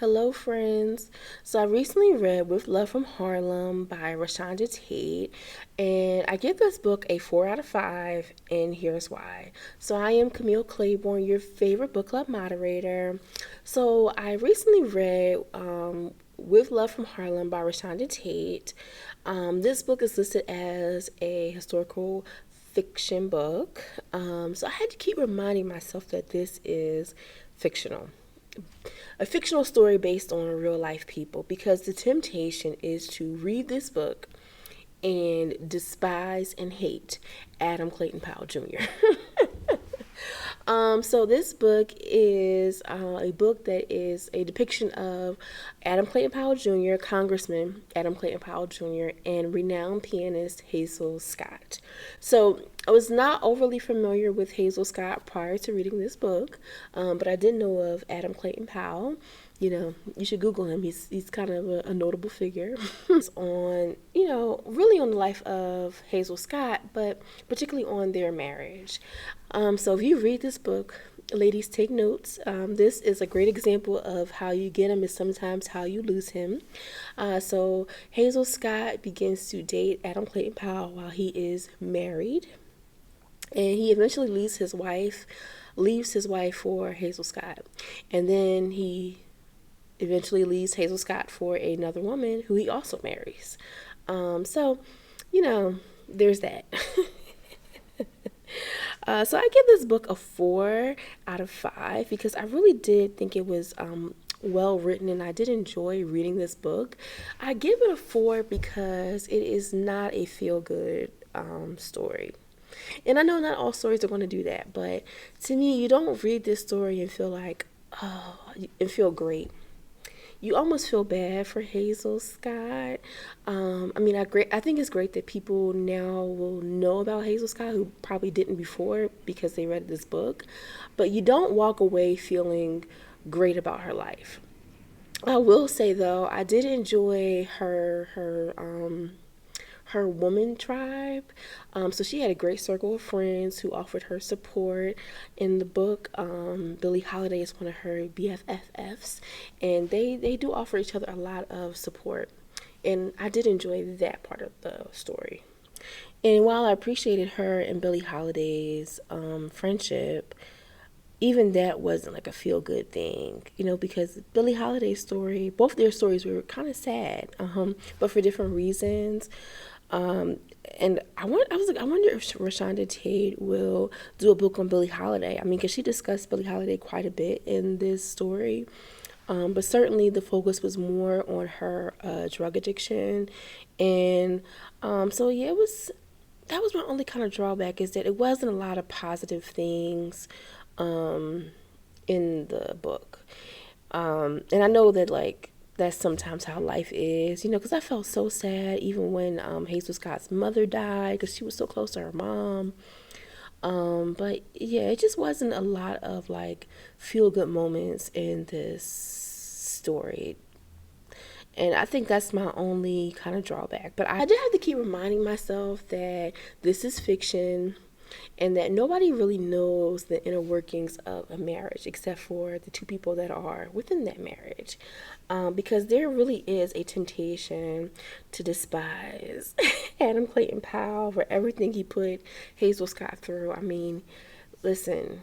Hello, friends. So I recently read With Love from Harlem by Reshonda Tate, and I give this book a 4 out of 5, and here's why. So I am Camille Claiborne, your favorite book club moderator. So I recently read With Love from Harlem by Reshonda Tate. This book is listed as a historical fiction book. So I had to keep reminding myself that this is fictional, a fictional story based on real life people, because the temptation is to read this book and despise and hate Adam Clayton Powell Jr. So this book is a book that is a depiction of Adam Clayton Powell Jr., Congressman Adam Clayton Powell Jr., and renowned pianist Hazel Scott. So I was not overly familiar with Hazel Scott prior to reading this book, but I did know of Adam Clayton Powell. You should Google him. He's kind of a notable figure. It's on, really on the life of Hazel Scott, but particularly on their marriage. So if you read this book, ladies, take notes. This is a great example of how you get him is sometimes how you lose him. So Hazel Scott begins to date Adam Clayton Powell while he is married, and he eventually leaves his wife for Hazel Scott, and then he eventually leaves Hazel Scott for another woman who he also marries. So, there's that. So I give this book a 4 out of 5 because I really did think it was well written, and I did enjoy reading this book. I give it a 4 because it is not a feel good story. And I know not all stories are going to do that, but to me, you don't read this story and feel like, oh, and feel great. You almost feel bad for Hazel Scott. I think it's great that people now will know about Hazel Scott who probably didn't before because they read this book. But you don't walk away feeling great about her life. I will say though, I did enjoy her woman tribe. So she had a great circle of friends who offered her support. In the book, Billie Holiday is one of her BFFs, and they do offer each other a lot of support. And I did enjoy that part of the story. And while I appreciated her and Billie Holiday's friendship, even that wasn't like a feel good thing, because Billie Holiday's story, both their stories were kind of sad, but for different reasons. Um, and I wonder if Reshonda Tate will do a book on Billie Holiday. I mean, because she discussed Billie Holiday quite a bit in this story. But certainly the focus was more on her drug addiction. And so, yeah, that was my only kind of drawback, is that it wasn't a lot of positive things um, in the book. And I know that, like, that's sometimes how life is, because I felt so sad even when Hazel Scott's mother died because she was so close to her mom. But yeah, it just wasn't a lot of like feel good moments in this story. And I think that's my only kind of drawback. But I did have to keep reminding myself that this is fiction and that nobody really knows the inner workings of a marriage except for the two people that are within that marriage. Because there really is a temptation to despise Adam Clayton Powell for everything he put Hazel Scott through. I mean, listen,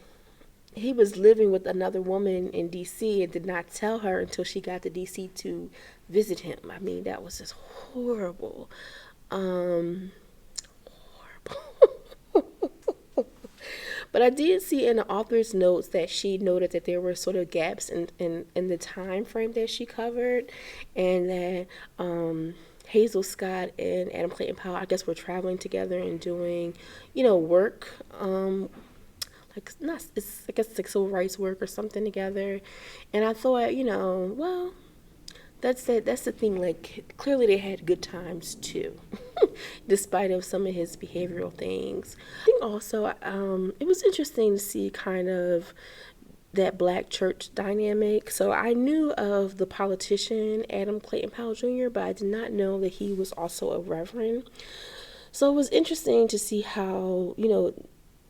he was living with another woman in DC and did not tell her until she got to DC to visit him. I mean, that was just horrible. Horrible. But I did see in the author's notes that she noted that there were sort of gaps in the time frame that she covered, and that Hazel Scott and Adam Clayton Powell, I guess, were traveling together and doing, work. Like, not, it's, I guess it's like civil rights work or something together. And I thought, well, that's it. That's the thing. Like, clearly they had good times too, despite of some of his behavioral things. I think also, it was interesting to see kind of that black church dynamic. So I knew of the politician Adam Clayton Powell Jr., but I did not know that he was also a reverend. So it was interesting to see how,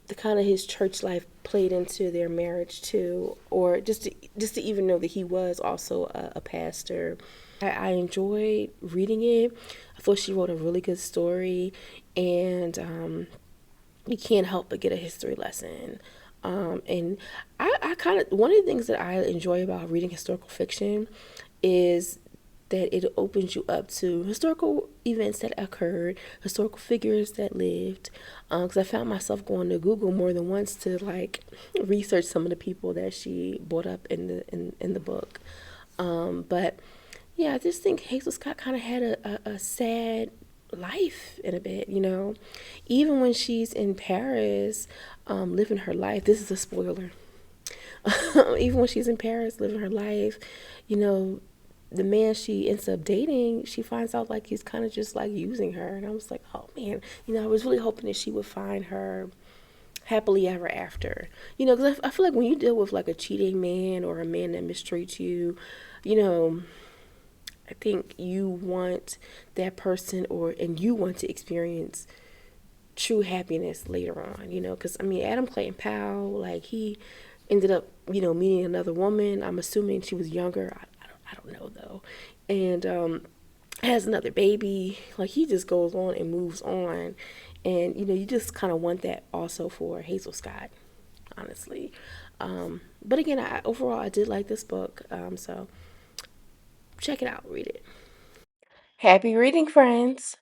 the kind of his church life played into their marriage too, or just to even know that he was also a pastor. I enjoyed reading it. I thought she wrote a really good story, and you can't help but get a history lesson. And I kind of, one of the things that I enjoy about reading historical fiction is that it opens you up to historical events that occurred, historical figures that lived. Because I found myself going to Google more than once to like research some of the people that she brought up in the book. But yeah, I just think Hazel Scott kind of had a sad life in a bit, you know. Even when she's in Paris, living her life. This is a spoiler. Even when she's in Paris living her life, you know, the man she ends up dating, she finds out like he's kind of just like using her. And I was like, oh man, you know, I was really hoping that she would find her happily ever after. You know, because I feel like when you deal with like a cheating man or a man that mistreats you, you know, I think you want that person, and you want to experience true happiness later on, you know, because I mean, Adam Clayton Powell, like he ended up, you know, meeting another woman. I'm assuming she was younger. I don't know though. And has another baby. Like he just goes on and moves on. And, you know, you just kind of want that also for Hazel Scott, honestly. But again, overall, I did like this book. So check it out, read it. Happy reading, friends.